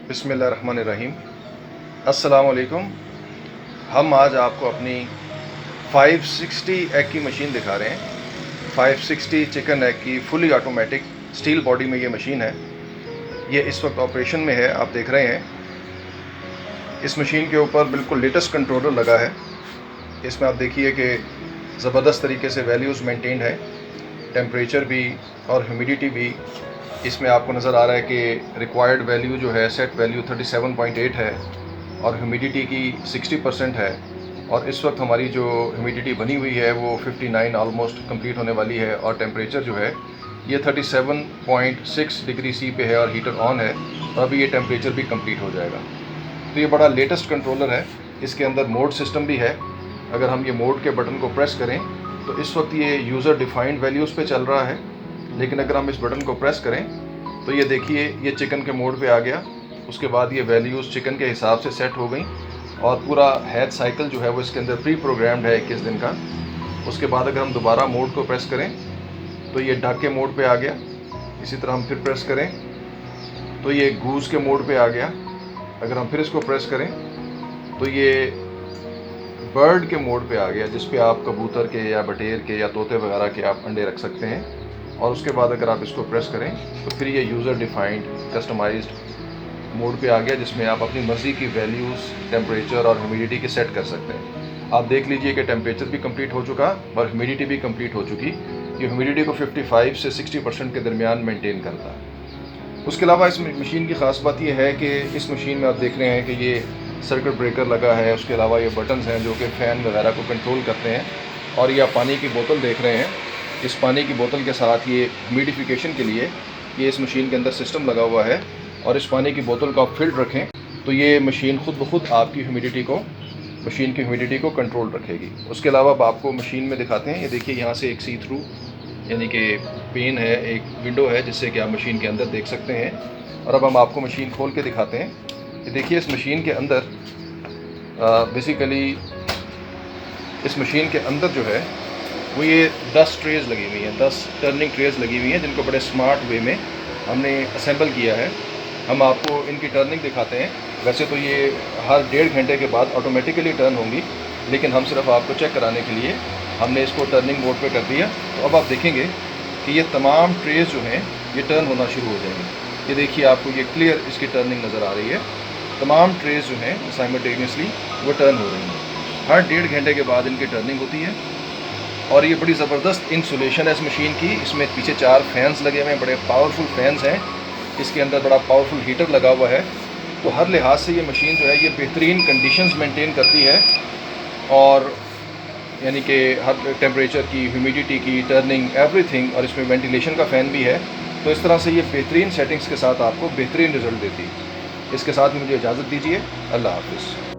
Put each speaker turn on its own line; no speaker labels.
बिस्मिल्लाहिर्रहमानिर्रहीम। अस्सलाम वालेकुम। हम आज आपको अपनी 560 एग की मशीन दिखा रहे हैं। 560 चिकन एग की फुली ऑटोमेटिक स्टील बॉडी में ये मशीन है। ये इस वक्त ऑपरेशन में है, आप देख रहे हैं। इस मशीन के ऊपर बिल्कुल लेटेस्ट कंट्रोलर लगा है। इसमें आप देखिए कि ज़बरदस्त तरीके से वैल्यूज़ मेंटेन है, टेम्परेचर भी और ह्यूमिडिटी भी। इसमें आपको नज़र आ रहा है कि रिक्वायर्ड वैल्यू जो है, सेट वैल्यू 37.8 है और ह्यूमिडिटी की 60% है। और इस वक्त हमारी जो ह्यूमिडिटी बनी हुई है वो 59 ऑलमोस्ट कंप्लीट होने वाली है। और टेम्परेचर जो है ये 37.6 डिग्री सी पे है और हीटर ऑन है, और अभी ये टेम्परेचर भी कंप्लीट हो जाएगा। तो ये बड़ा लेटेस्ट कंट्रोलर है। इसके अंदर मोड सिस्टम भी है। अगर हम ये मोड के बटन को प्रेस करें तो इस वक्त ये यूज़र डिफाइंड वैल्यूज़ पे चल रहा है, लेकिन अगर हम इस बटन को प्रेस करें तो ये देखिए ये चिकन के मोड पे आ गया। उसके बाद ये वैल्यूज़ चिकन के हिसाब से सेट हो गई और पूरा हैच साइकिल जो है वो इसके अंदर प्री प्रोग्राम्ड है 21 दिन का। उसके बाद अगर हम दोबारा मोड को प्रेस करें तो ये ढक के मोड पे आ गया। इसी तरह हम फिर प्रेस करें तो ये गूस के मोड पे आ गया। अगर हम फिर इसको प्रेस करें तो ये बर्ड के मोड पे आ गया, जिस पे आप कबूतर के या बटेर के या तोते वगैरह के आप अंडे रख सकते हैं। और उसके बाद अगर आप इसको प्रेस करें तो फिर ये यूज़र डिफाइंड कस्टमाइज्ड मोड पे आ गया, जिसमें आप अपनी मर्ज़ी की वैल्यूज़, टेम्परेचर और ह्यूमिडिटी की सेट कर सकते हैं। आप देख लीजिए कि टेम्परेचर भी कंप्लीट हो चुका और ह्यूमिडिटी भी कंप्लीट हो चुकी। ये ह्यूमिडिटी को 55 से 60% के दरमियान मेंटेन करता है। उसके अलावा इस मशीन की ख़ास बात यह है कि इस मशीन में आप देख रहे हैं कि ये सर्किट ब्रेकर लगा है। उसके अलावा ये बटन्स हैं जो कि फ़ैन वगैरह को कंट्रोल करते हैं। और ये आप पानी की बोतल देख रहे हैं। इस पानी की बोतल के साथ ये ह्यूमिडिफिकेशन के लिए ये इस मशीन के अंदर सिस्टम लगा हुआ है। और इस पानी की बोतल को आप फिल्ड रखें तो ये मशीन खुद ब खुद आपकी ह्यूमिडिटी को, मशीन की ह्यूमिडिटी को कंट्रोल रखेगी। उसके अलावा अब आपको मशीन में दिखाते हैं। ये देखिए यहाँ से एक सी थ्रू यानी कि पेन है, एक विंडो है जिससे कि आप मशीन के अंदर देख सकते हैं। और अब हम आपको मशीन खोल के दिखाते हैं। ये देखिए इस मशीन के अंदर बेसिकली इस मशीन के अंदर जो है वो ये 10 ट्रेज़ लगी हुई हैं, 10 टर्निंग ट्रेज़ लगी हुई हैं, जिनको बड़े स्मार्ट वे में हमने असेंबल किया है। हम आपको इनकी टर्निंग दिखाते हैं। वैसे तो ये हर 1.5 घंटे के बाद ऑटोमेटिकली टर्न होंगी, लेकिन हम सिर्फ आपको चेक कराने के लिए हमने इसको टर्निंग मोड पे कर दिया। तो अब आप देखेंगे कि ये तमाम ट्रेज़ जो हैं ये टर्न होना शुरू हो जाएंगी। ये देखिए आपको ये क्लियर इसकी टर्निंग नज़र आ रही है। तमाम ट्रेज़ जो हैं साइमल्टेनियसली वो टर्न हो रही हैं। हर 1.5 घंटे के बाद इनकी टर्निंग होती है। और ये बड़ी ज़बरदस्त इंसुलेशन है इस मशीन की। इसमें पीछे 4 फैंस लगे हुए हैं, बड़े पावरफुल फैंस हैं। इसके अंदर बड़ा पावरफुल हीटर लगा हुआ है। तो हर लिहाज से ये मशीन जो है ये बेहतरीन कंडीशंस मेंटेन करती है। और यानी कि हर टेम्परेचर की, ह्यूमिडिटी की, टर्निंग, एवरीथिंग। और इसमें वेंटिलेशन का फ़ैन भी है। तो इस तरह से ये बेहतरीन सेटिंग्स के साथ आपको बेहतरीन रिज़ल्ट देती है। इसके साथ मुझे इजाज़त दीजिए। अल्लाह हाफ़िज़।